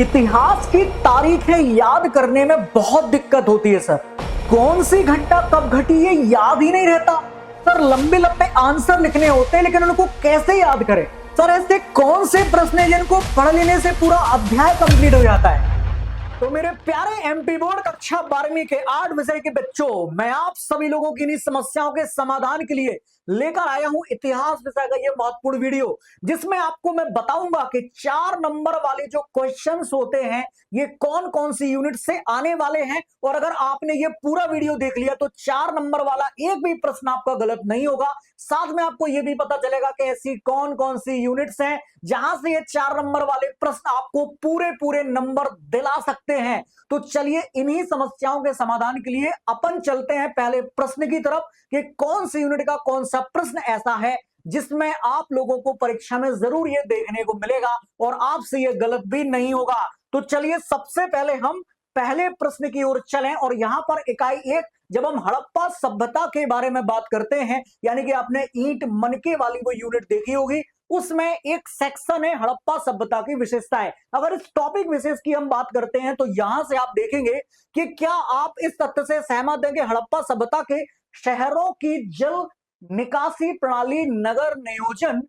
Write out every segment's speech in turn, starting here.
इतिहास की तारीखें याद करने में बहुत दिक्कत होती है सर। कौन सी घटना कब घटी ये याद ही नहीं रहता सर। लंबे लंबे आंसर लिखने होते हैं लेकिन उनको कैसे याद करें सर। ऐसे कौन से प्रश्न हैं जिनको पढ़ लेने से पूरा अध्याय कंप्लीट हो जाता है। तो मेरे प्यारे एमपी बोर्ड कक्षा 12वीं के 8 विषय के बच्चों, मैं आप सभी लोगों की इन समस्याओं के समाधान के लिए लेकर आया हूं इतिहास विषय का ये महत्वपूर्ण वीडियो, जिसमें आपको मैं बताऊंगा कि 4 नंबर वाले जो क्वेश्चंस होते हैं ये कौन कौन सी यूनिट से आने वाले हैं। और अगर आपने ये पूरा वीडियो देख लिया तो 4 नंबर वाला एक भी प्रश्न आपका गलत नहीं होगा। साथ में आपको यह भी पता चलेगा कि ऐसी कौन कौन सी यूनिट्स हैं जहां से ये 4 नंबर वाले प्रश्न आपको पूरे पूरे नंबर दिला सकते हैं। तो चलिए इन्हीं समस्याओं के समाधान के लिए अपन चलते हैं पहले प्रश्न की तरफ कि कौन सी यूनिट का कौन सा प्रश्न ऐसा है जिसमें आप लोगों को परीक्षा में जरूर ये देखने को मिलेगा और आपसे ये गलत भी नहीं होगा। तो चलिए सबसे पहले हम पहले प्रश्न की ओर चलें और यहां पर इकाई 1 जब हम हड़प्पा सभ्यता के बारे में बात करते हैं, यानी कि आपने ईंट मनके वाली वो यूनिट देखी होगी, उसमें एक सेक्शन है हड़प्पा सभ्यता की विशेषताएं। अगर इस टॉपिक विशेष की हम बात करते हैं तो यहां से आप देखेंगे कि क्या आप इस तथ्य से सहमत हैं कि हड़प्पा सभ्यता के शहरों की जल निकासी प्रणाली नगर नियोजन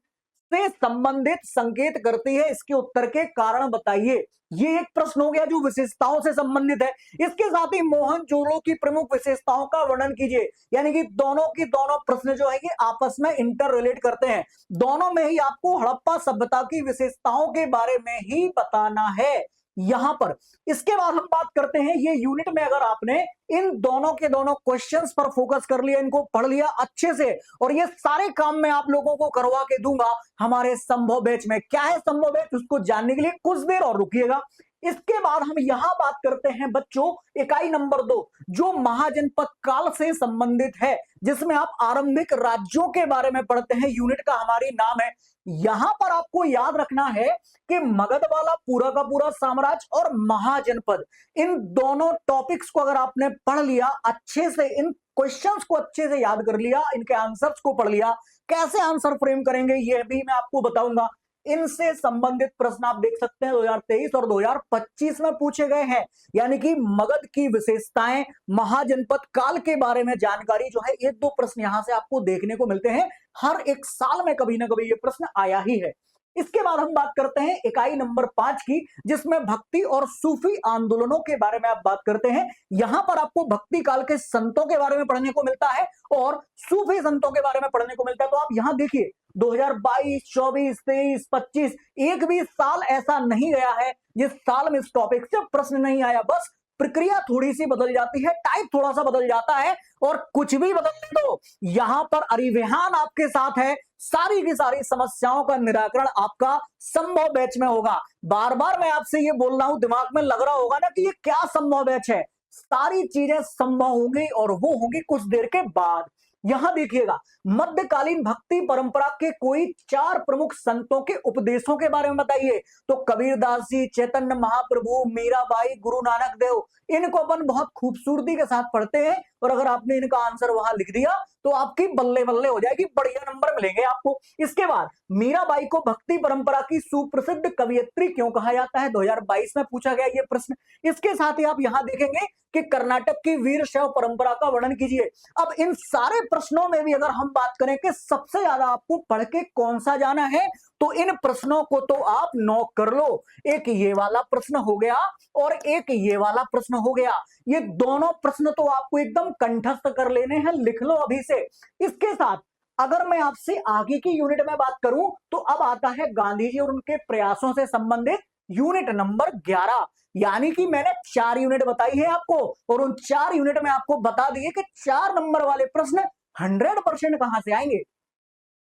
से संबंधित संकेत करती है। इसके उत्तर के कारण बताइए। ये एक प्रश्न हो गया जो विशेषताओं से संबंधित है। इसके साथ ही मोहनजोदड़ो की प्रमुख विशेषताओं का वर्णन कीजिए, यानी कि दोनों की दोनों प्रश्न जो है ये आपस में इंटर रिलेट करते हैं। दोनों में ही आपको हड़प्पा सभ्यता की विशेषताओं के बारे में ही बताना है यहां पर। इसके बाद हम बात करते हैं ये यूनिट में अगर आपने इन दोनों के दोनों क्वेश्चंस पर फोकस कर लिया, इनको पढ़ लिया अच्छे से, और ये सारे काम मैं आप लोगों को करवा के दूंगा हमारे संभव बैच में। क्या है संभव बैच, उसको जानने के लिए कुछ देर और रुकिएगा। इसके बाद हम यहां बात करते हैं बच्चों इकाई नंबर 2 जो महाजनपद काल से संबंधित है, जिसमें आप आरंभिक राज्यों के बारे में पढ़ते हैं। यूनिट का हमारी नाम है। यहां पर आपको याद रखना है कि मगध वाला पूरा का पूरा साम्राज्य और महाजनपद, इन दोनों टॉपिक्स को अगर आपने पढ़ लिया अच्छे से, इन क्वेश्चंस को अच्छे से याद कर लिया, इनके आंसर्स को पढ़ लिया, कैसे आंसर फ्रेम करेंगे यह भी मैं आपको बताऊंगा। इनसे संबंधित प्रश्न आप देख सकते हैं 2023 और 2025 में पूछे गए हैं, यानी कि मगध की विशेषताएं, महाजनपद काल के बारे में जानकारी जो है, एक दो प्रश्न यहां से आपको देखने को मिलते हैं। हर एक साल में कभी ना कभी ये प्रश्न आया ही है। इसके बाद हम बात करते हैं इकाई नंबर 5 की, जिसमें भक्ति और सूफी आंदोलनों के बारे में आप बात करते हैं। यहां पर आपको भक्ति काल के संतों के बारे में पढ़ने को मिलता है और सूफी संतों के बारे में पढ़ने को मिलता है। तो आप यहां देखिए 2022, 24, 23, 25 एक भी साल ऐसा नहीं गया है जिस साल में इस टॉपिक से प्रश्न नहीं आया। बस प्रक्रिया थोड़ी सी बदल जाती है, टाइप थोड़ा सा बदल जाता है, और कुछ भी बदलने दो, यहां पर अरिविहान आपके साथ है। सारी की सारी समस्याओं का निराकरण आपका संभव बैच में होगा। बार बार मैं आपसे ये बोल रहा हूं, दिमाग में लग रहा होगा ना कि ये क्या संभव बैच है। सारी चीजें संभव होंगी और वो होंगी कुछ देर के बाद। यहां देखिएगा मध्यकालीन भक्ति परंपरा के कोई 4 प्रमुख संतों के उपदेशों के बारे में बताइए। तो कबीरदास जी, चैतन्य महाप्रभु, मीराबाई, गुरु नानक देव, इनको अपन बहुत खूबसूरती के साथ पढ़ते हैं और अगर आपने इनका आंसर वहां लिख दिया तो आपकी बल्ले बल्ले हो जाएगी, बढ़िया नंबर मिलेंगे आपको। इसके बाद मीराबाई को भक्ति परंपरा की सुप्रसिद्ध कवयित्री क्यों कहा जाता है, 2022 में पूछा गया ये प्रश्न। इसके साथ ही आप यहां देखेंगे कि कर्नाटक की वीर शैव परंपरा का वर्णन कीजिए। अब इन सारे प्रश्नों में भी अगर हम बात करें कि सबसे ज्यादा आपको पढ़ के कौन सा जाना है, तो इन प्रश्नों को तो आप नोट कर लो। एक ये वाला प्रश्न हो गया और एक ये वाला प्रश्न हो गया। ये दोनों प्रश्न तो आपको एकदम कंठस्थ कर लेने हैं, लिख लो अभी से। इसके साथ अगर मैं आपसे आगे की यूनिट में बात करूं तो अब आता है गांधी जी और उनके प्रयासों से संबंधित यूनिट नंबर 11, यानी कि मैंने 4 यूनिट बताई है आपको और उन 4 यूनिट में आपको बता दिए कि 4 नंबर वाले प्रश्न 100% कहां से आएंगे।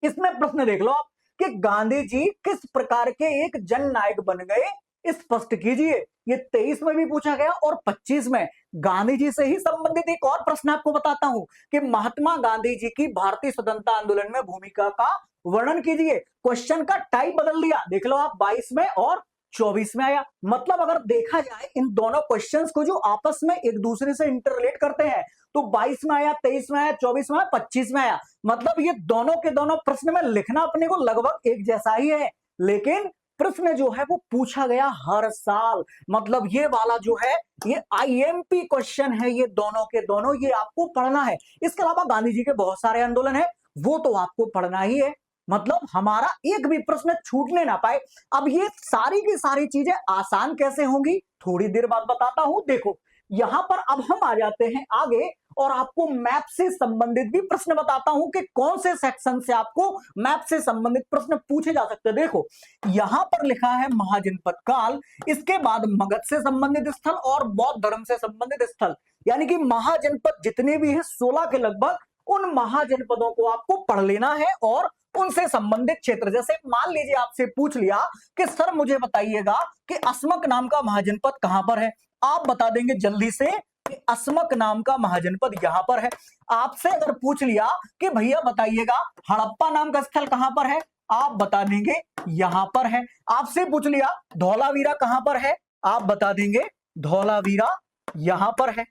इसमें प्रश्न देख लो आप कि गांधी जी किस प्रकार के एक जननायक बन गए, स्पष्ट कीजिए। ये 23 में भी पूछा गया और 25 में। गांधी जी से ही संबंधित एक और प्रश्न आपको बताता हूं कि महात्मा गांधी जी की भारतीय स्वतंत्रता आंदोलन में भूमिका का वर्णन कीजिए। क्वेश्चन का टाइप बदल दिया, देख लो आप, 22 में और 24 में आया। मतलब अगर देखा जाए इन दोनों क्वेश्चंस को जो आपस में एक दूसरे से इंटरलेट करते हैं, तो 22 में आया, 23 में आया, 24 में आया, 25 में आया। मतलब ये दोनों के दोनों प्रश्न में लिखना अपने को लगभग एक जैसा ही है, लेकिन प्रश्न जो है वो पूछा गया हर साल। मतलब ये वाला जो है ये आईएमपी क्वेश्चन है, ये दोनों के दोनों ये आपको पढ़ना है। इसके अलावा गांधी जी के बहुत सारे आंदोलन है, वो तो आपको पढ़ना ही है। मतलब हमारा एक भी प्रश्न छूटने ना पाए। अब ये सारी की सारी चीजें आसान कैसे होंगी, थोड़ी देर बाद बताता हूं। देखो यहां पर अब हम आ जाते हैं आगे और आपको मैप से संबंधित भी प्रश्न बताता हूं कि कौन से सेक्शन से आपको मैप से संबंधित प्रश्न पूछे जा सकते हैं। देखो यहां पर लिखा है महाजनपद काल, इसके बाद मगध से संबंधित स्थल और बौद्ध धर्म से संबंधित स्थल, यानी कि महाजनपद जितने भी हैं 16 के लगभग, उन महाजनपदों को आपको पढ़ लेना है और उनसे संबंधित क्षेत्र। जैसे मान लीजिए आपसे पूछ लिया कि सर मुझे बताइएगा कि अस्मक नाम का महाजनपद कहां पर है, आप बता देंगे जल्दी से कि अस्मक नाम का महाजनपद यहां पर है। आपसे अगर पूछ लिया कि भैया बताइएगा हड़प्पा नाम का स्थल कहां पर है, आप बता देंगे यहां पर है। आपसे पूछ लिया धौलावीरा कहां पर है, आप बता देंगे धौलावीरा यहां पर है।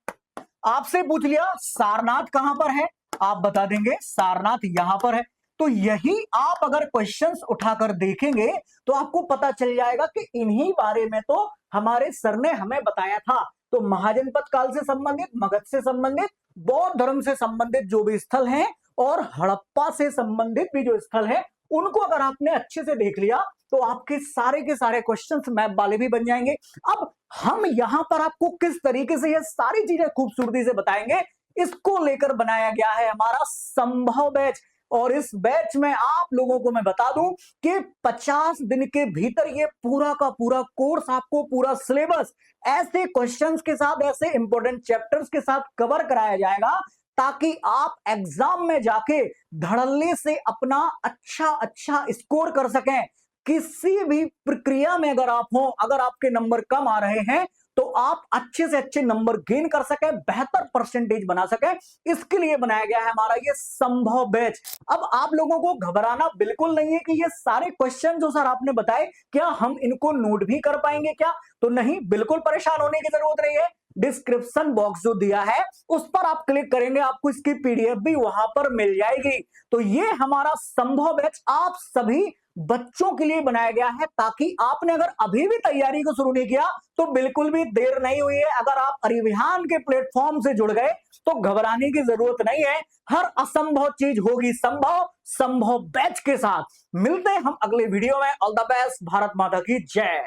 आपसे पूछ लिया सारनाथ कहां पर है, आप बता देंगे सारनाथ यहां पर है। तो यही आप अगर क्वेश्चंस उठाकर देखेंगे तो आपको पता चल जाएगा कि इन्हीं बारे में तो हमारे सर ने हमें बताया था। तो महाजनपद काल से संबंधित, मगध से संबंधित, बौद्ध धर्म से संबंधित जो भी स्थल हैं और हड़प्पा से संबंधित भी जो स्थल है, उनको अगर आपने अच्छे से देख लिया तो आपके सारे के सारे क्वेश्चंस मैप वाले भी बन जाएंगे। अब हम यहां पर आपको किस तरीके से ये सारी चीजें खूबसूरती से बताएंगे, इसको लेकर बनाया गया है हमारा संभव बैच। और इस बैच में आप लोगों को मैं बता दूं कि 50 दिन के भीतर ये पूरा का पूरा कोर्स आपको पूरा सिलेबस ऐसे क्वेश्चंस के साथ, ऐसे इंपॉर्टेंट चैप्टर्स के साथ कवर कराया जाएगा ताकि आप एग्जाम में जाके धड़ल्ले से अपना अच्छा स्कोर कर सकें। किसी भी प्रक्रिया में अगर आप हो, अगर आपके नंबर कम आ रहे हैं तो आप अच्छे से अच्छे नंबर गेन कर सके, बेहतर परसेंटेज बना सके, इसके लिए बनाया गया है हमारा ये संभव बैच। अब आप लोगों को घबराना बिल्कुल नहीं है कि ये सारे क्वेश्चन जो सर आपने बताए क्या हम इनको नोट भी कर पाएंगे क्या, तो नहीं, बिल्कुल परेशान होने की जरूरत नहीं है। डिस्क्रिप्शन बॉक्स जो दिया है उस पर आप क्लिक करेंगे, आपको इसकी पीडीएफ भी वहां पर मिल जाएगी। तो ये हमारा संभव बैच आप सभी बच्चों के लिए बनाया गया है ताकि आपने अगर अभी भी तैयारी को शुरू नहीं किया तो बिल्कुल भी देर नहीं हुई है। अगर आप अरिविहान के प्लेटफॉर्म से जुड़ गए तो घबराने की जरूरत नहीं है, हर असंभव चीज होगी संभव संभव बैच के साथ। मिलते हैं हम अगले वीडियो में। ऑल द बेस्ट, भारत माता की जय।